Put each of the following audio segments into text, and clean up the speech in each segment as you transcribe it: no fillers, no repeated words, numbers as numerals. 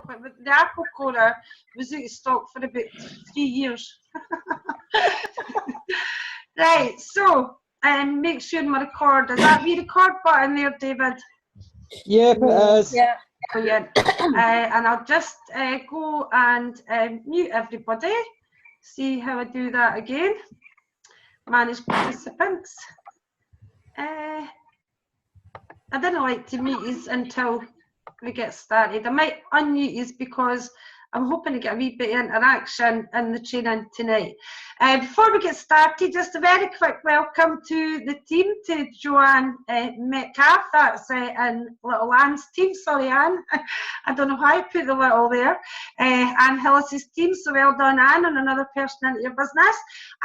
chocolate, but the apple corer was out of stock for about 3 years. Right, so make sure my record, is that the record button there, David? Yep, it is. Yeah. Brilliant. And I'll just go and mute everybody. See how I do that again. Manage participants. I didn't like to mute you until we get started. I might unmute you because I'm hoping to get a wee bit of interaction in the training tonight. Before we get started, just a very quick welcome to the team, to Joanne Metcalf, that's in Little Anne's team. Sorry, Anne, I don't know why I put the little there. Anne Hillis's team, so well done, Anne, and another person into your business.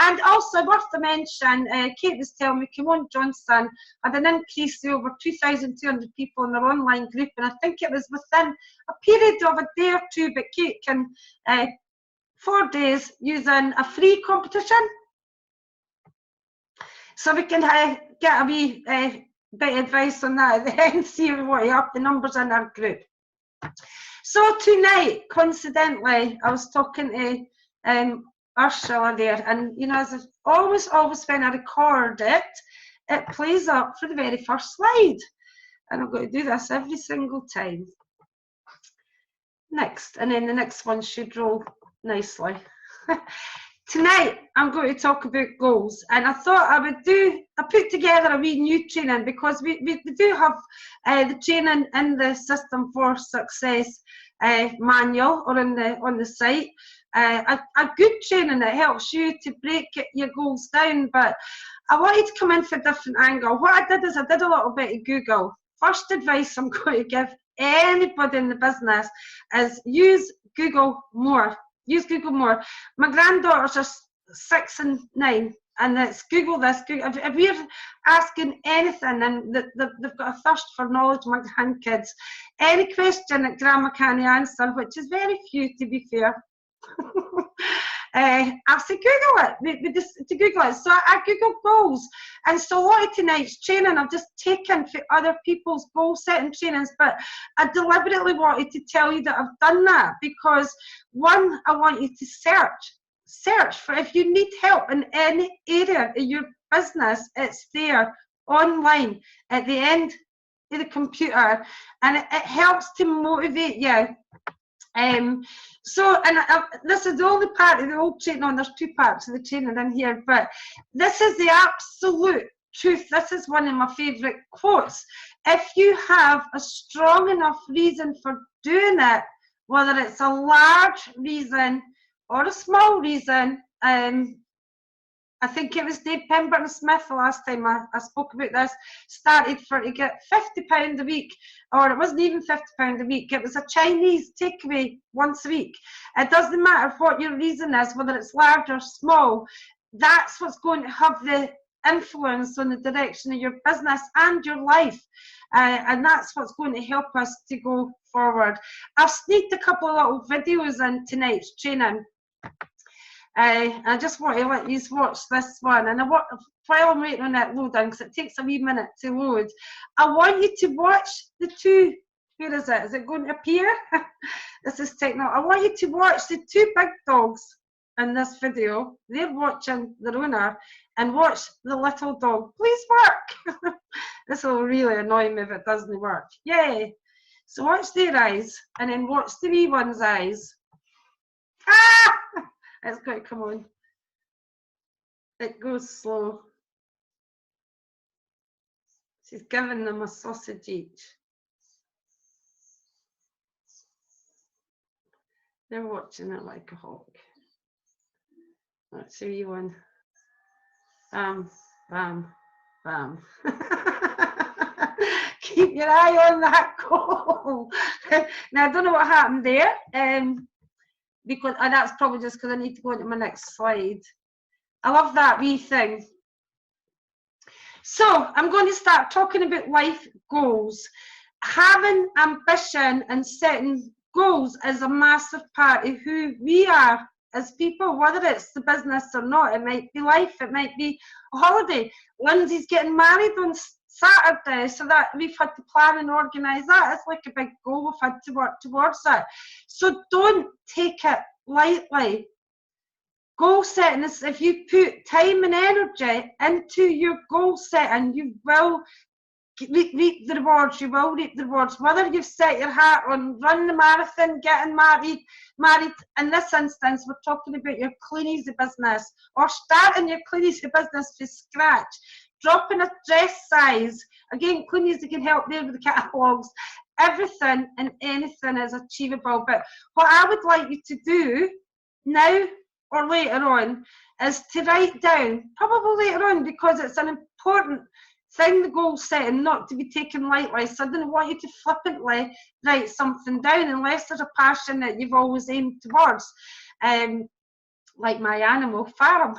And also worth to mention, Kate was telling me, Kimon Johnson had an increase of over 2,200 people in their online group, and I think it was within a period of a day or two, but Kate can 4 days using a free competition, so we can get a wee bit of advice on that at the end, see what you have the numbers in our group. So tonight, coincidentally, I was talking to Ursula there, and you know, as always when I record it, it plays up for the very first slide, and I'm going to do this every single time. Next, and then the next one should roll nicely. Tonight I'm going to talk about goals, and I thought I put together a wee new training, because we do have the training in the System for Success manual or on the site, a good training that helps you to break your goals down, but I wanted to come in for a different angle. What I did is I did a little bit of Google. First advice I'm going to give anybody in the business is use Google more. Use Google more. My granddaughters are 6 and 9, and it's Google this. Google. If we're asking anything, and they've got a thirst for knowledge, my grandkids, any question that Grandma can't answer, which is very few to be fair, I've said Google it, to Google it. So I Google goals, and so a lot of tonight's training I've just taken for other people's goal setting trainings, but I deliberately wanted to tell you that I've done that because, one, I want you to search for, if you need help in any area of your business, it's there online at the end of the computer, and it helps to motivate you. This is the only part of the whole training on. There's 2 parts of the training in here, but this is the absolute truth. This is one of my favourite quotes. If you have a strong enough reason for doing it, whether it's a large reason or a small reason, I think it was Dave Pemberton Smith the last time I spoke about this, started to get £50 a week, or it wasn't even £50 a week, it was a Chinese takeaway once a week. It doesn't matter what your reason is, whether it's large or small, that's what's going to have the influence on the direction of your business and your life. And that's what's going to help us to go forward. I've sneaked a couple of little videos in tonight's training. I just want to let you watch this one, and while I'm waiting on it loading, because it takes a wee minute to load, I want you to watch the 2, where is it? Is it going to appear? This is technology. I want you to watch the 2 big dogs in this video. They're watching their owner, and watch the little dog. Please work. This will really annoy me if it doesn't work. Yay. So watch their eyes, and then watch the wee one's eyes. Ah! It's got to come on. It goes slow. She's giving them a sausage each. They're watching it like a hawk. That's a wee one. Bam, bam, bam. Keep your eye on that goal. Now, I don't know what happened there. Because, and that's probably just because I need to go into my next slide. I love that wee thing. So I'm going to start talking about life goals. Having ambition and setting goals is a massive part of who we are as people, whether it's the business or not. It might be life, it might be a holiday. Lindsay's getting married on Saturday, so that we've had to plan and organise that. It's like a big goal we've had to work towards it. So don't take it lightly. Goal setting is, if you put time and energy into your goal setting, you will reap the rewards. You will reap the rewards. Whether you've set your heart on running the marathon, getting married. In this instance, we're talking about your clean easy business, or starting your clean easy business from scratch. Dropping a dress size. Again, clean easy can help there with the catalogues. Everything and anything is achievable. But what I would like you to do now or later on is to write down, probably later on, because it's an important thing, the goal setting, not to be taken lightly. So I don't want you to flippantly write something down unless there's a passion that you've always aimed towards, like my animal farm.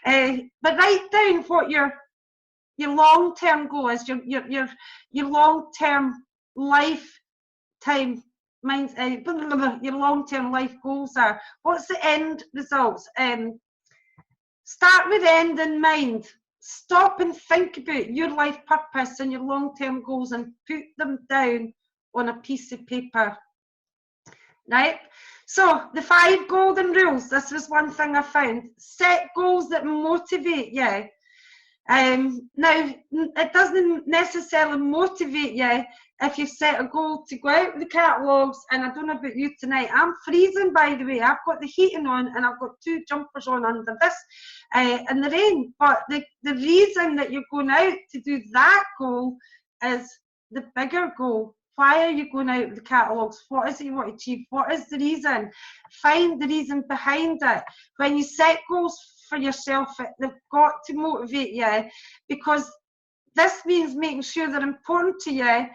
But write down what your long-term goal is, your long-term lifetime your long-term life goals are. What's the end results? Start with end in mind. Stop and think about your life purpose and your long-term goals and put them down on a piece of paper. Right? So the 5 golden rules. This was one thing I found. Set goals that motivate you. Now, it doesn't necessarily motivate you if you set a goal to go out with the catalogues. And I don't know about you tonight, I'm freezing, by the way. I've got the heating on and I've got 2 jumpers on under this in the rain. But the reason that you're going out to do that goal is the bigger goal. Why are you going out with the catalogues? What is it you want to achieve? What is the reason? Find the reason behind it. When you set goals for yourself, they've got to motivate you, because this means making sure they're important to you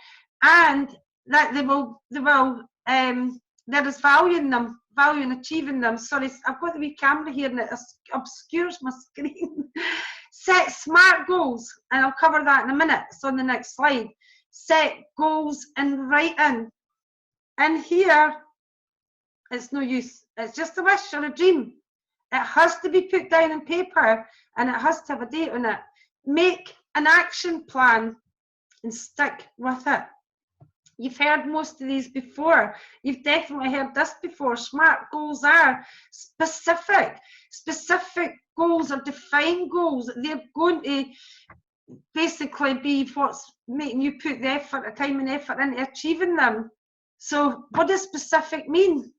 and that there is value in them, value in achieving them. Sorry, I've got the wee camera here and it obscures my screen. Set SMART goals, and I'll cover that in a minute. So on the next slide, set goals in writing. And here, it's no use. It's just a wish or a dream. It has to be put down on paper and it has to have a date on it. Make an action plan and stick with it. You've heard most of these before. You've definitely heard this before. SMART goals are specific. Specific goals are defined goals. They're going to basically be what's making you put the effort, the time and effort into achieving them. So what does specific mean?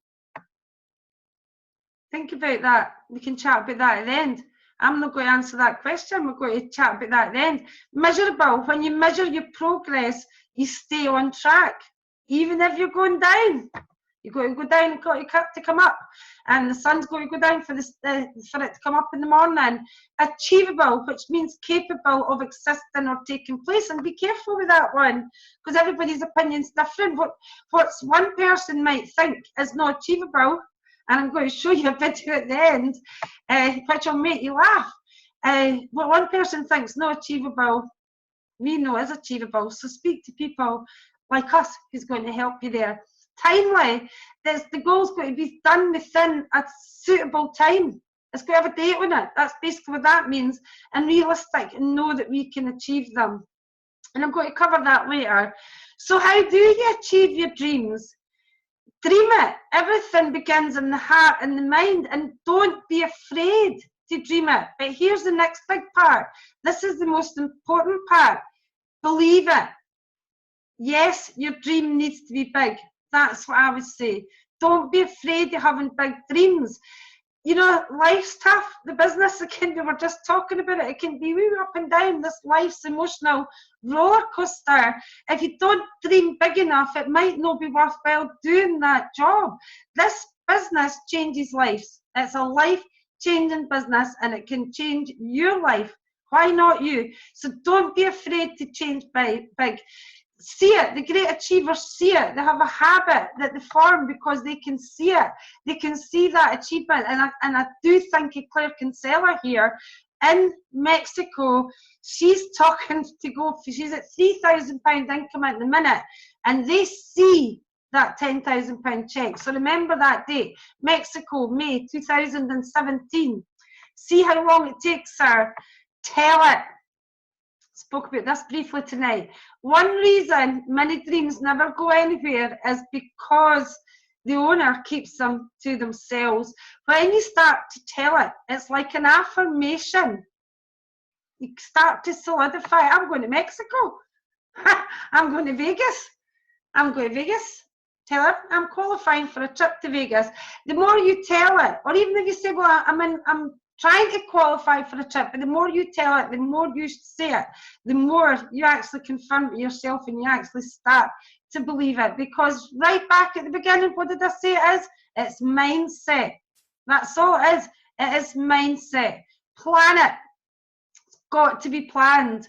Think about that. We can chat about that at the end. I'm not going to answer that question. We're going to chat about that at the end. Measurable. When you measure your progress, you stay on track. Even if you're going down, you've got to go down and got to come up. And the sun's going to go down for it to come up in the morning. Achievable, which means capable of existing or taking place. And be careful with that one, because everybody's opinion's different. What's one person might think is not achievable, and I'm going to show you a video at the end, which will make you laugh. What one person thinks not achievable, we know is achievable. So speak to people like us who's going to help you there. Timely, the goal's going to be done within a suitable time. It's going to have a date on it. That's basically what that means. And realistic, and know that we can achieve them. And I'm going to cover that later. So how do you achieve your dreams? Dream it. Everything begins in the heart and the mind, and don't be afraid to dream it. But here's the next big part. This is the most important part. Believe it. Yes, your dream needs to be big. That's what I would say. Don't be afraid of having big dreams. You know, life's tough. The business, again, we were just talking about it. It can be really up and down. This life's emotional roller coaster. If you don't dream big enough, it might not be worthwhile doing that job. This business changes lives. It's a life-changing business, and it can change your life. Why not you? So don't be afraid to change big. See it. The great achievers see it. They have a habit that they form because they can see it. They can see that achievement. And I do think of Claire Kinsella here in Mexico. She's talking to go, she's at £3,000 income at the minute, and they see that £10,000 check. So remember that date, Mexico, May 2017. See how long it takes her. Tell it. spoke about this briefly tonight. One reason many dreams never go anywhere is because the owner keeps them to themselves. When you start to tell it, it's like an affirmation. You start to solidify, I'm going to Mexico. I'm going to Vegas. I'm going to Vegas. Tell her I'm qualifying for a trip to Vegas. The more you tell it, or even if you say, well, I'm trying to qualify for a trip, but the more you tell it, the more you say it, the more you actually confirm it yourself and you actually start to believe it. Because right back at the beginning, what did I say it is? It's mindset. That's all it is. It is mindset. Plan it. It's got to be planned.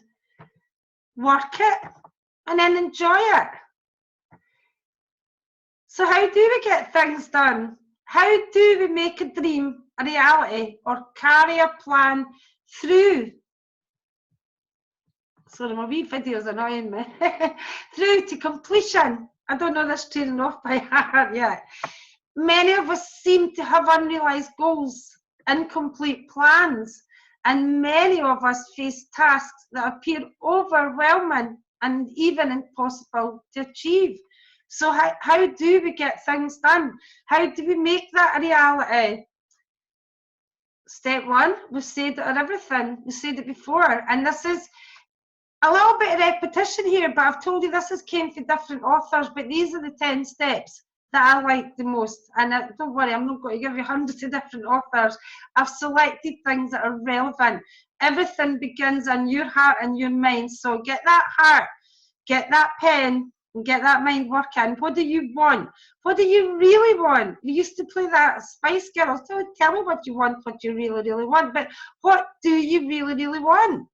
Work it and then enjoy it. So how do we get things done? How do we make a dream a reality or carry a plan through? Sorry, my wee video's annoying me. Through to completion. I don't know this training off by heart yet. Many of us seem to have unrealised goals, incomplete plans, and many of us face tasks that appear overwhelming and even impossible to achieve. So how do we get things done? How do we make that a reality? Step one, we've said it on everything. We said it before, and this is a little bit of repetition here, but I've told you this came from different authors, but these are the 10 steps that I like the most. And don't worry, I'm not going to give you hundreds of different authors. I've selected things that are relevant. Everything begins in your heart and your mind. So get that heart, get that pen, and get that mind working. What do you want? What do you really want? You used to play that Spice Girls. Tell me what you want, what you really, really want. But what do you really, really want?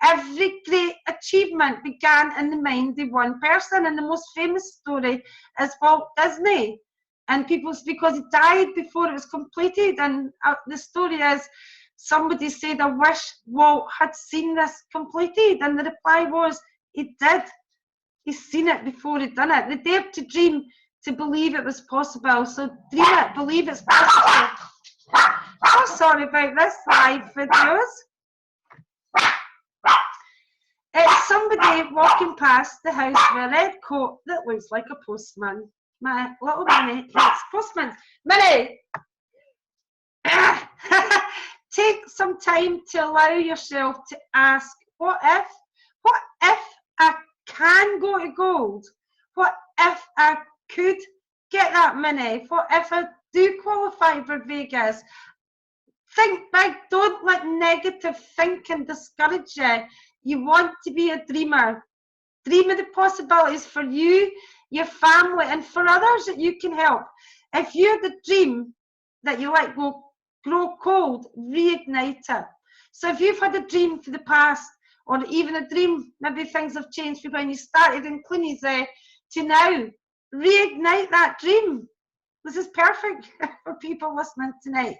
Every great achievement began in the mind of one person, and the most famous story is Walt Disney. And because he died before it was completed, and the story is, somebody said, I wish Walt had seen this completed, and the reply was, he did. He's seen it before he'd done it. They dared to dream, to believe it was possible. So dream it, believe it's possible. Oh, sorry about this live videos. It's somebody walking past the house with a red coat that looks like a postman. My little Minnie hates postmen. Minnie! Take some time to allow yourself to ask, what if? What if I can go to gold? What if I could get that Minnie? What if I do qualify for Vegas? Think big. Don't let negative thinking discourage you. You want to be a dreamer. Dream of the possibilities for you, your family, and for others that you can help. If you're the dream that you let go, grow cold, reignite it. So if you've had a dream for the past, or even a dream, maybe things have changed from when you started in Clunies to now, reignite that dream. This is perfect for people listening tonight.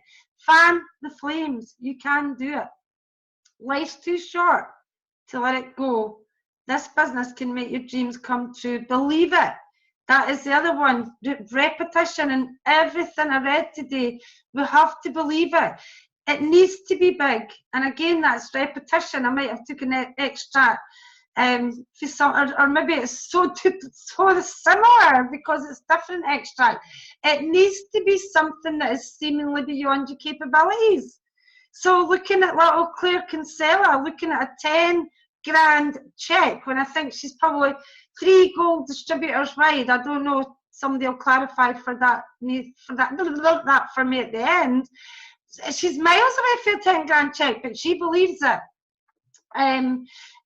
Fan the flames. You can do it. Life's too short to let it go. This business can make your dreams come true. Believe it. That is the other one. Repetition and everything I read today. We have to believe it. It needs to be big. And again, that's repetition. I might have taken an extract for some, or maybe it's so similar because it's different extract. It needs to be something that is seemingly beyond your capabilities. So looking at little Claire Kinsella, looking at a 10 grand check when I think she's probably 3 gold distributors wide. I don't know, somebody will clarify that for me at the end. She's miles away from a 10 grand check, but she believes it.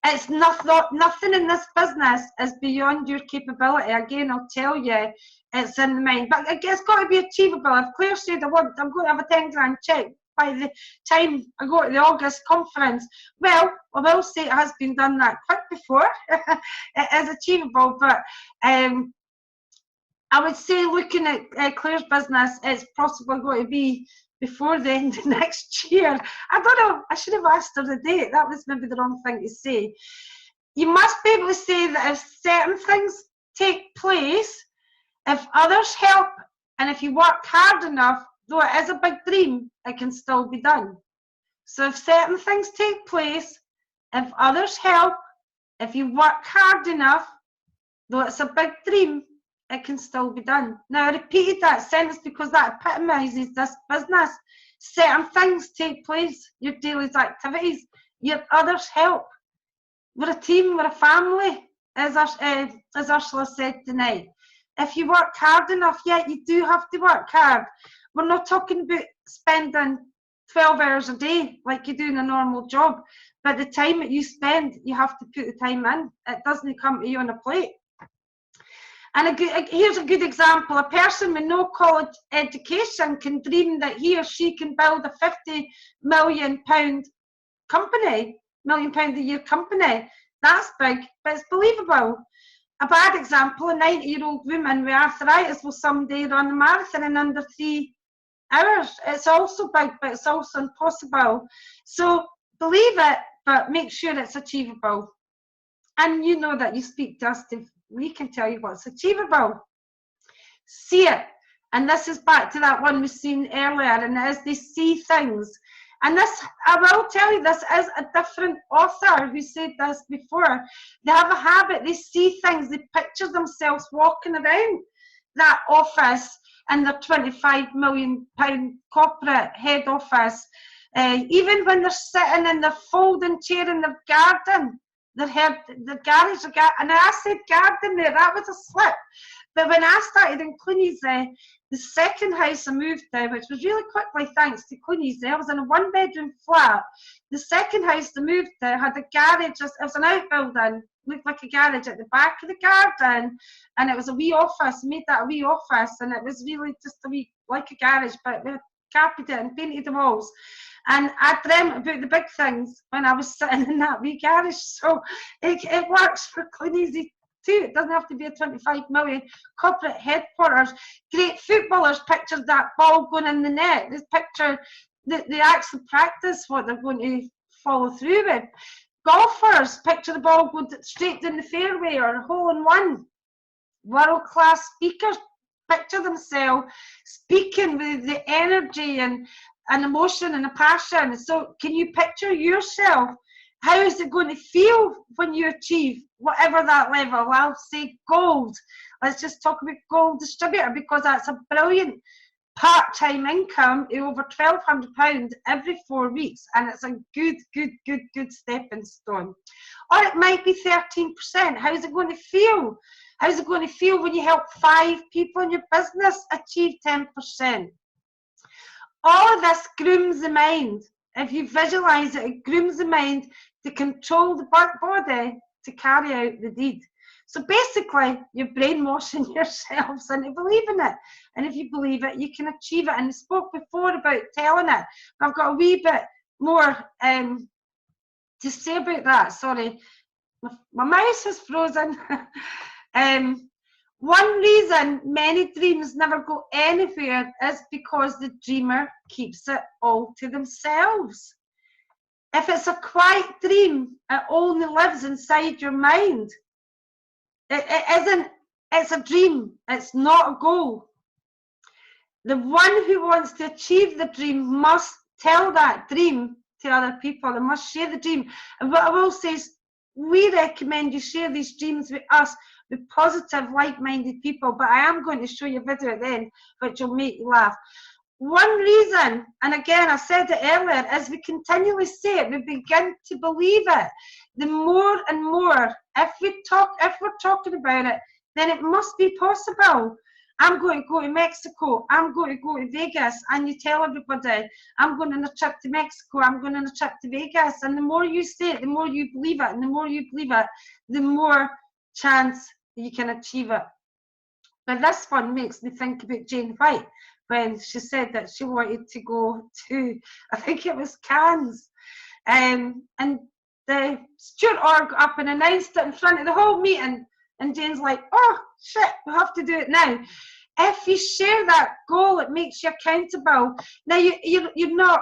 It's nothing in this business is beyond your capability. Again, I'll tell you, it's in the mind, but it's got to be achievable. If Claire said I'm going to have a 10 grand check by the time I go to the August conference, well, I will say it has been done that quick before. It is achievable, but I would say looking at Claire's business, it's possibly going to be before the end of next year. I don't know, I should have asked her the date. That was maybe the wrong thing to say. You must be able to say that if certain things take place, if others help, and if you work hard enough, though it is a big dream, it can still be done. So if certain things take place, if others help, If you work hard enough, though it's a big dream, it can still be done. Now, I repeated that sentence because that epitomises this business. Certain things take place, your daily activities, your others help. We're a team, we're a family, as Ursula said tonight. If you work hard enough, yeah, you do have to work hard. We're not talking about spending 12 hours a day like you do in a normal job, but the time that you spend, you have to put the time in. It doesn't come to you on a plate. And here's a good example. A person with no college education can dream that he or she can build a £50 million company, £1 million a year company. That's big, but it's believable. A bad example, a 90-year-old woman with arthritis will someday run a marathon in under 3 hours. It's also big, but it's also impossible. So believe it, but make sure it's achievable. And you know that you speak to us, we can tell you what's achievable. See it. And this is back to that one we've seen earlier, and as they see things. And this, I will tell you, this is a different author who said this before. They have a habit, they see things, they picture themselves walking around that office in their £25 million corporate head office. Even when they're sitting in their folding chair in their garden, the garage, and I said garden there, that was a slip. But when I started in Clunies, the second house I moved to, which was really quickly thanks to Clunies, I was in a 1-bedroom flat. The second house I moved to had a garage, it was an outbuilding, looked like a garage at the back of the garden, and it was a wee office, made that a wee office, and it was really just a wee, like a garage, but we had carpeted and painted the walls. And I dreamt about the big things when I was sitting in that wee garage. So it works for Clunies too. It doesn't have to be a 25 million corporate headquarters. Great footballers pictured that ball going in the net. They picture they actually practice what they're going to follow through with. Golfers picture the ball going straight down the fairway or a hole in one. World-class speakers picture themselves speaking with the energy and emotion and a passion. So can you picture yourself? How is it going to feel when you achieve whatever that level? I'll say gold. Let's just talk about gold distributor, because that's a brilliant part-time income of over £1,200 every 4 weeks, and it's a good stepping stone. Or it might be 13%. How's it going to feel? How's it going to feel when you help 5 people in your business achieve 10%? All of this grooms the mind. If you visualize it, it grooms the mind to control the body to carry out the deed. So basically, you're brainwashing yourselves into believing it. And if you believe it, you can achieve it. And I spoke before about telling it. I've got a wee bit more to say about that. Sorry, my mouse is frozen. One reason many dreams never go anywhere is because the dreamer keeps it all to themselves. If it's a quiet dream, it only lives inside your mind. It's a dream, it's not a goal. The one who wants to achieve the dream must tell that dream to other people. They must share the dream. And what I will say is, we recommend you share these dreams with us, with positive, like-minded people. But I am going to show you a video at the end, which will make you laugh. One reason, and again, I said it earlier, is we continually say it, we begin to believe it. The more and more, if we're talking about it, then it must be possible. I'm going to go to Mexico, I'm going to go to Vegas, and you tell everybody, I'm going on a trip to Mexico, I'm going on a trip to Vegas, and the more you say it, the more you believe it, and the more you believe it, the more chance you can achieve it. But this one makes me think about Jane White, when she said that she wanted to go to, I think it was Cannes, and the Stuart Orr got up and announced it in front of the whole meeting, and Jane's like, oh shit, we have to do it now. If you share that goal, it makes you accountable. Now you're not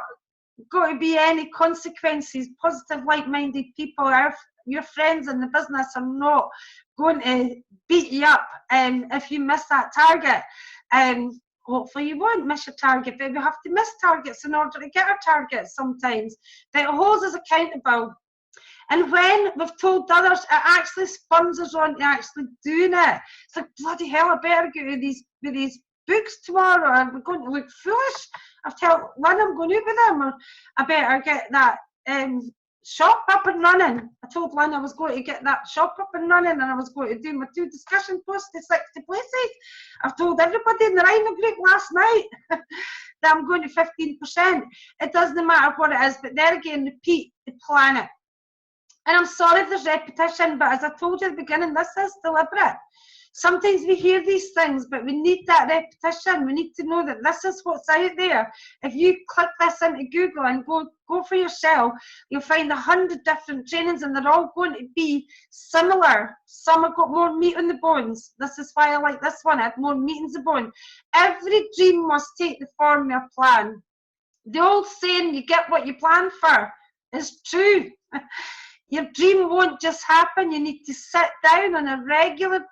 going to be any consequences. Positive, like-minded people, your friends in the business are not going to beat you up if you miss that target. Hopefully you won't miss your target, but we have to miss targets in order to get our targets sometimes. But it holds us accountable. And when we've told others, it actually spurs us on to actually doing it. It's like, bloody hell, I better get with these books tomorrow, or we're going to look foolish. I've told Lynn I'm going out with them, or I better get that shop up and running. I told Lynn I was going to get that shop up and running, and I was going to do my 2 discussion posts to 60 places. I've told everybody in the Rhino group last night that I'm going to 15%. It doesn't matter what it is, but there again, repeat the planet. And I'm sorry if there's repetition, but as I told you at the beginning, this is deliberate. Sometimes we hear these things, but we need that repetition. We need to know that this is what's out there. If you click this into Google and go for yourself, you'll find 100 different trainings, and they're all going to be similar. Some have got more meat on the bones. This is why I like this one. It had more meat on the bone. Every dream must take the form of a plan. The old saying, you get what you plan for, is true. Your dream won't just happen. You need to sit down on a regular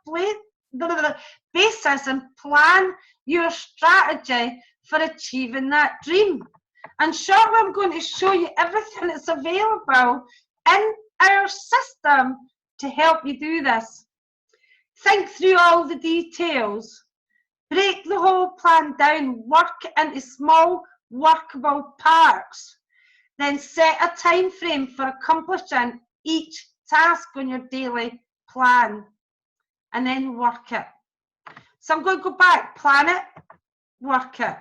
basis and plan your strategy for achieving that dream. And shortly I'm going to show you everything that's available in our system to help you do this. Think through all the details. Break the whole plan down. Work it into small, workable parts. Then set a time frame for accomplishing each task on your daily plan, and then work it. So I'm going to go back, plan it, work it.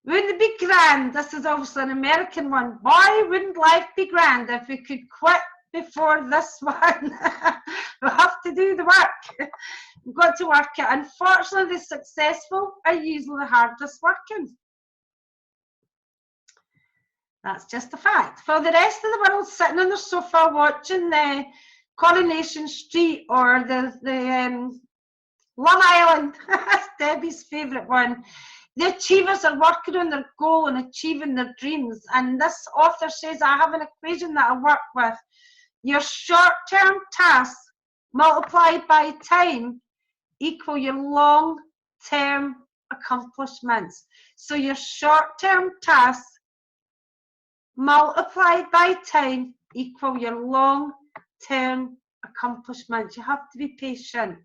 Wouldn't it be grand? This is obviously an American one. Boy, wouldn't life be grand if we could quit before this one. We have to do the work. We've got to work it. Unfortunately, the successful are usually the hardest working. That's just a fact. For the rest of the world sitting on the sofa watching the Coronation Street or the Long Island, that's Debbie's favourite one. The achievers are working on their goal and achieving their dreams. And this author says, I have an equation that I work with. Your short-term tasks multiplied by time equal your long-term accomplishments. So your short-term tasks multiplied by time equal your long-term accomplishments. You have to be patient.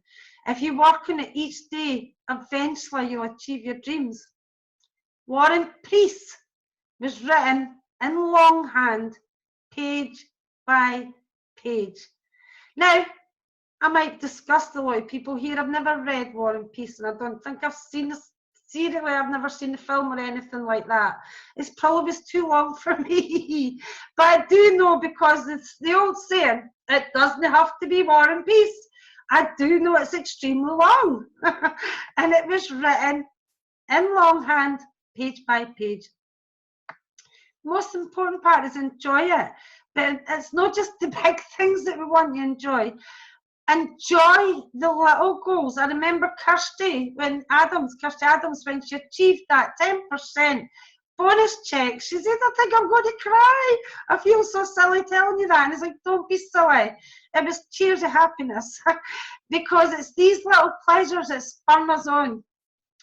If you work on it each day, eventually you'll achieve your dreams. War and Peace was written in longhand, page by page. Now, I might disgust a lot of people here. I've never read War and Peace, and I don't think I've seen this. Seriously, I've never seen the film or anything like that. It's probably too long for me. But I do know, because it's the old saying, it doesn't have to be War and Peace. I do know it's extremely long. And it was written in longhand, page by page. Most important part is enjoy it. But it's not just the big things that we want you to enjoy. Enjoy the little goals. I remember Kirsty Adams, when she achieved that 10% bonus check, she said, I think I'm going to cry. I feel so silly telling you that. And it's like, don't be silly. It was tears of happiness. Because it's these little pleasures that spur us on.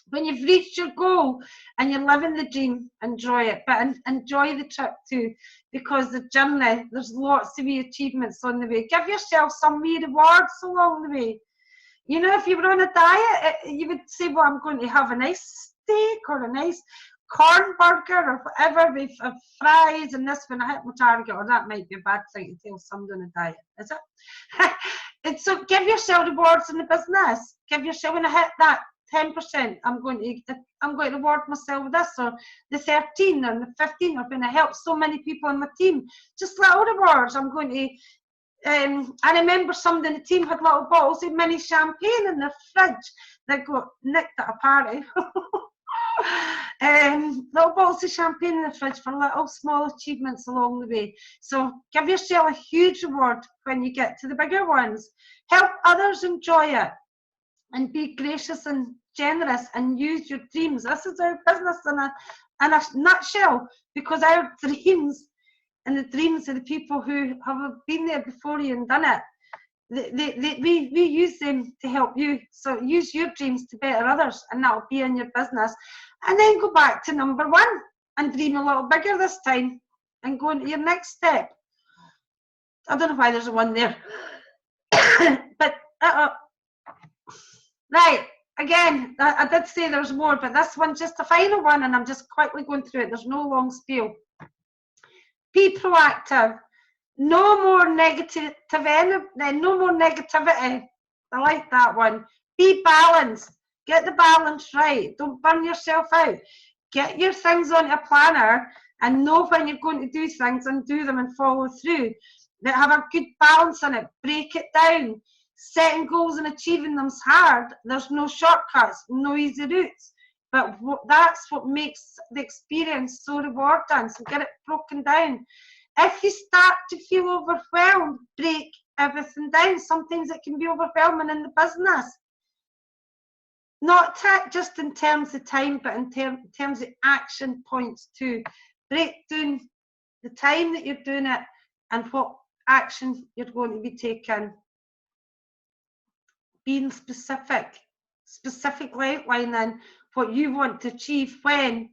When you've reached your goal and you're living the dream, enjoy it. But enjoy the trip too, because the journey, there's lots of wee achievements on the way. Give yourself some wee rewards along the way. You know, if you were on a diet, you would say, well, I'm going to have a nice steak or a nice corn burger or whatever with fries and this when I hit my target. Or that might be a bad thing to tell somebody on a diet, is it? And so give yourself rewards in the business. Give yourself, when I hit that 10%, I'm going to reward myself with this, or the 13 or the 15, or when I help so many people on my team. Just little rewards. I'm going to I remember somebody in the team had little bottles of mini champagne in their fridge that got nicked at a party. Little bottles of champagne in the fridge for little small achievements along the way. So give yourself a huge reward when you get to the bigger ones. Help others enjoy it. And be gracious and generous and use your dreams. This is our business in a nutshell, because our dreams and the dreams of the people who have been there before you and done it, we use them to help you. So use your dreams to better others, and that'll be in your business. And then go back to number one and dream a little bigger this time and go into your next step. I don't know why there's one there. But, right, again, I did say there's more, but this one's just the final one, and I'm just quickly going through it. There's no long spiel. Be proactive. No more negativity. I like that one. Be balanced. Get the balance right. Don't burn yourself out. Get your things on a planner and know when you're going to do things and do them and follow through. That have a good balance in it. Break it down. Setting goals and achieving them's hard. There's no shortcuts, no easy routes. But that's what makes the experience so rewarding. So get it broken down. If you start to feel overwhelmed, break everything down. Sometimes it can be overwhelming in the business. Not just in terms of time, but in terms of action points too. Break down the time that you're doing it and what action you're going to be taking. Being specific outlining what you want to achieve when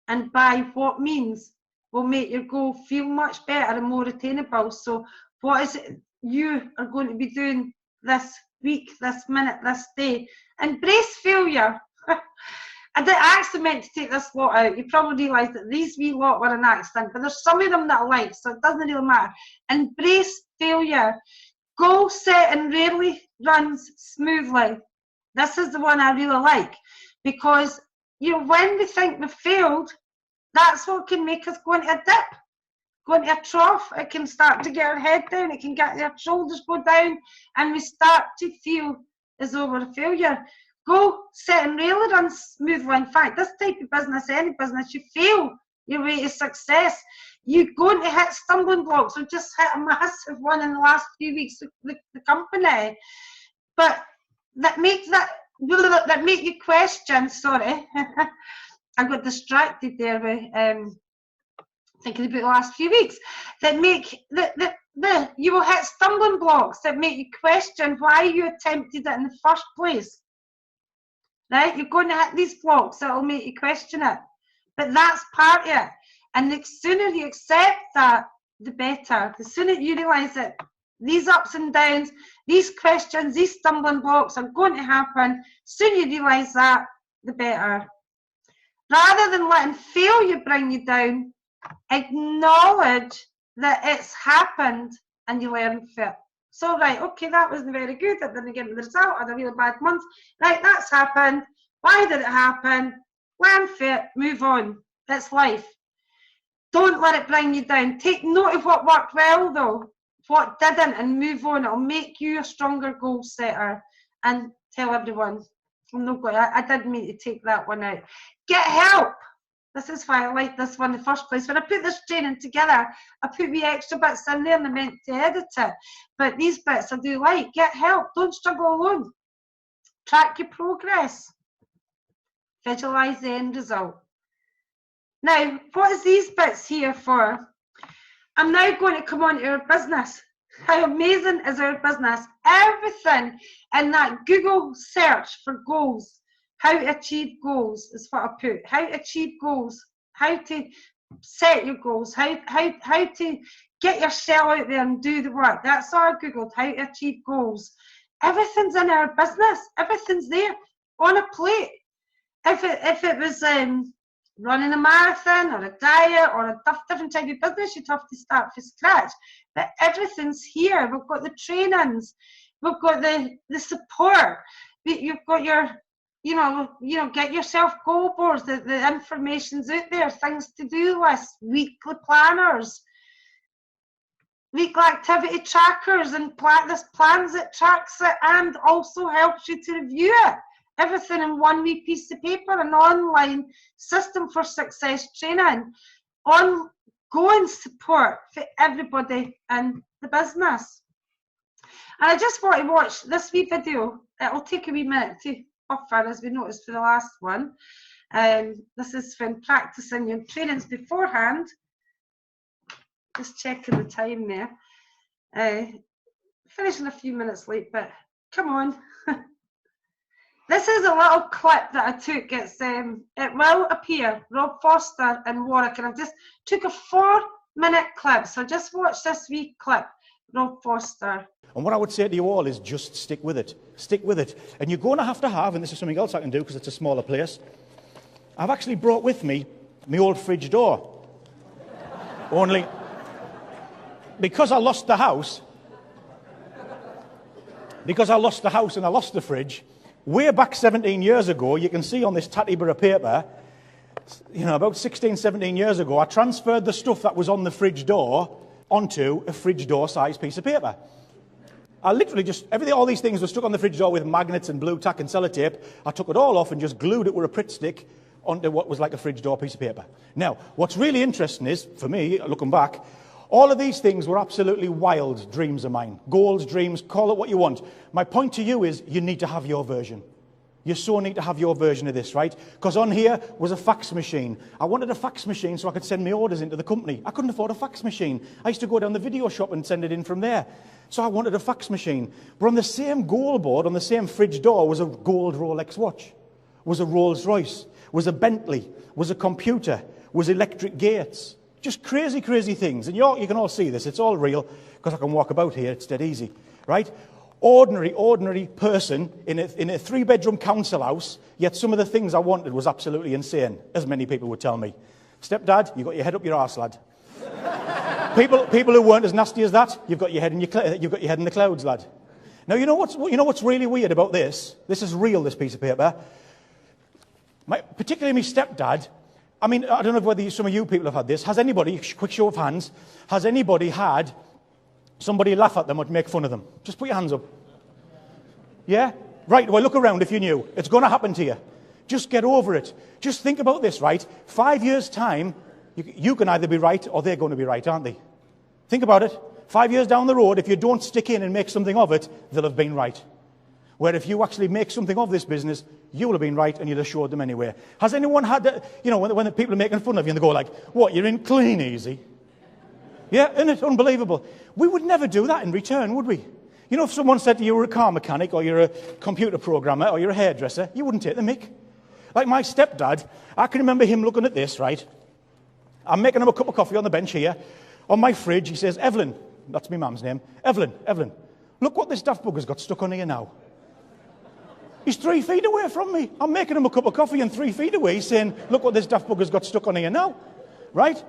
and by what means will make your goal feel much better and more attainable. So what is it you are going to be doing this week, this minute, this day? Embrace failure. I actually meant to take this lot out. You probably realised that these wee lot were an accident, but there's some of them that I like, so it doesn't really matter. Embrace failure. Goal setting rarely runs smoothly. This is the one I really like, because when we think we've failed, that's what can make us go into a dip, go into a trough. It can start to get our head down, it can get our shoulders go down, and we start to feel as though we're a failure. Goal setting rarely runs smoothly. In fact, this type of business, any business, you fail your way to success. You're going to hit stumbling blocks. We've just hit a massive one in the last few weeks with the company. But that make you question, sorry. I got distracted there with thinking about the last few weeks. That make you will hit stumbling blocks that make you question why you attempted it in the first place. Right? You're going to hit these blocks that will make you question it. But that's part of it. And the sooner you accept that, the better. The sooner you realise that these ups and downs, these questions, these stumbling blocks are going to happen, the sooner you realise that, the better. Rather than letting failure bring you down, acknowledge that it's happened and you learn from it. So, right, okay, that wasn't very good. I didn't get the result. I had a really bad month. Right, that's happened. Why did it happen? Learn from it. Move on. It's life. Don't let it bring you down. Take note of what worked well, though, what didn't, and move on. It'll make you a stronger goal setter. And tell everyone. I didn't mean to take that one out. Get help. This is why I like this one in the first place. When I put this training together, I put the extra bits in there and I meant to edit it. But these bits I do like. Get help. Don't struggle alone. Track your progress. Visualise the end result. Now, what is these bits here for? I'm now going to come on to our business. How amazing is our business? Everything in that Google search for goals, how to achieve goals is what I put. How to achieve goals, how to set your goals, how to get yourself out there and do the work. That's all I Googled, how to achieve goals. Everything's in our business. Everything's there on a plate. If it was running a marathon or a diet or a different type of business, you'd have to start from scratch. But everything's here. We've got the trainings, we've got the support. You've got your, get yourself goal boards. The information's out there. Things to do lists, weekly planners, weekly activity trackers, and this plans it, tracks it, and also helps you to review it. Everything in one wee piece of paper, an online system for success training, ongoing support for everybody in the business. And I just want to watch this wee video. It'll take a wee minute to buffer, as we noticed for the last one. This is from practicing your trainings beforehand. Just checking the time there. Finishing a few minutes late, but come on. This is a little clip that I took. It will appear, Rob Foster and Warwick, and I just took a 4-minute clip. So just watch this wee clip. Rob Foster. And what I would say to you all is just stick with it. Stick with it. And you're going to have, and this is something else I can do because it's a smaller place, I've actually brought with me my old fridge door. Only, because I lost the house, and I lost the fridge, way back 17 years ago, you can see on this tatty bit of paper, about 16, 17 years ago, I transferred the stuff that was on the fridge door onto a fridge door sized piece of paper. I literally all these things were stuck on the fridge door with magnets and blue tack and sellotape. I took it all off and just glued it with a Pritt stick onto what was like a fridge door piece of paper. Now, what's really interesting is, for me, looking back, all of these things were absolutely wild dreams of mine. Goals, dreams, call it what you want. My point to you is, you need to have your version. You so need to have your version of this, right? Because on here was a fax machine. I wanted a fax machine so I could send my orders into the company. I couldn't afford a fax machine. I used to go down the video shop and send it in from there. So I wanted a fax machine. But on the same goal board, on the same fridge door, was a gold Rolex watch, was a Rolls Royce, was a Bentley, was a computer, was electric gates. Just crazy, crazy things. And you can all see this. It's all real because I can walk about here. It's dead easy, right? Ordinary person in a 3-bedroom council house, yet some of the things I wanted was absolutely insane, as many people would tell me. Stepdad, you got your head up your arse, lad. people who weren't as nasty as that, you've got your head in the clouds, lad. Now, you know what's really weird about this? This is real, this piece of paper. Particularly my stepdad, I mean, I don't know whether some of you people have had this. Has anybody, quick show of hands, has anybody had somebody laugh at them or make fun of them? Just put your hands up. Yeah? Right, well, look around if you knew. It's going to happen to you. Just get over it. Just think about this, right? 5 years' time, you can either be right or they're going to be right, aren't they? Think about it. 5 years down the road, if you don't stick in and make something of it, they'll have been right. Where if you actually make something of this business, you will have been right and you'll have showed them anyway. Has anyone had that, when the people are making fun of you and they go like, what, you're in clean easy? Yeah, isn't it unbelievable? We would never do that in return, would we? If someone said to you, you're a car mechanic or you're a computer programmer or you're a hairdresser, you wouldn't take the mick. Like my stepdad, I can remember him looking at this, right? I'm making him a cup of coffee on the bench here. On my fridge, he says, Evelyn, that's my mum's name, Evelyn, look what this daft bugger's got stuck on here now. He's 3 feet away from me. I'm making him a cup of coffee and 3 feet away he's saying, look what this daft bugger's got stuck on here now. Right?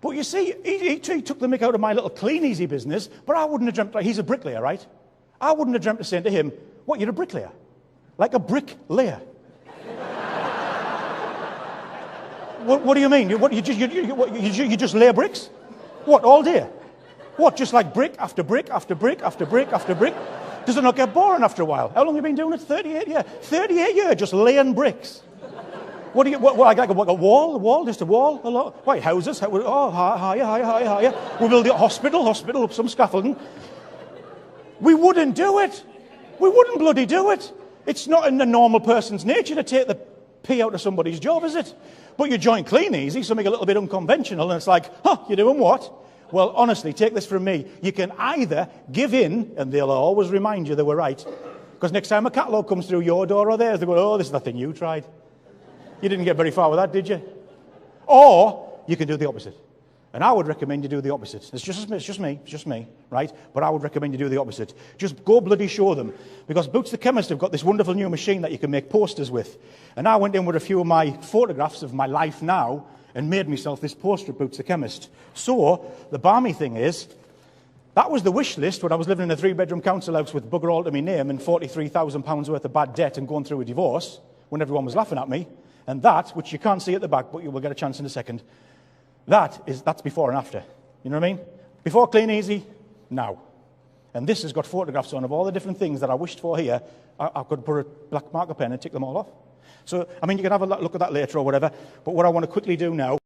But you see, he took the mick out of my little clean easy business, but I wouldn't have dreamt, he's a bricklayer, right? I wouldn't have dreamt of saying to him, what, you're a bricklayer? Like a bricklayer. What do you mean? You just lay bricks? What, all day? What, just like brick after brick after brick after brick after brick? Does it not get boring after a while? How long have you been doing it? 38 years. 38 years, just laying bricks. Like a wall? Just a wall? A lot? Why, houses? Higher. We build a hospital, up some scaffolding. We wouldn't do it. We wouldn't bloody do it. It's not in a normal person's nature to take the pee out of somebody's job, is it? But you join Clean Easy, something a little bit unconventional, and it's like, you're doing what? Well, honestly, take this from me. You can either give in, and they'll always remind you they were right. Because next time a catalogue comes through your door or theirs, they go, oh, this is the thing you tried. You didn't get very far with that, did you? Or you can do the opposite. And I would recommend you do the opposite. It's just me, right? But I would recommend you do the opposite. Just go bloody show them. Because Boots the Chemist have got this wonderful new machine that you can make posters with. And I went in with a few of my photographs of my life now and made myself this poster of Boots the Chemist. So, the balmy thing is, that was the wish list when I was living in a 3-bedroom council house with bugger all to my name and £43,000 worth of bad debt and going through a divorce when everyone was laughing at me. And that, which you can't see at the back, but you will get a chance in a second, that's before and after. You know what I mean? Before Clean Easy, now. And this has got photographs on of all the different things that I wished for here. I could put a black marker pen and tick them all off. So, I mean, you can have a look at that later or whatever. But what I want to quickly do now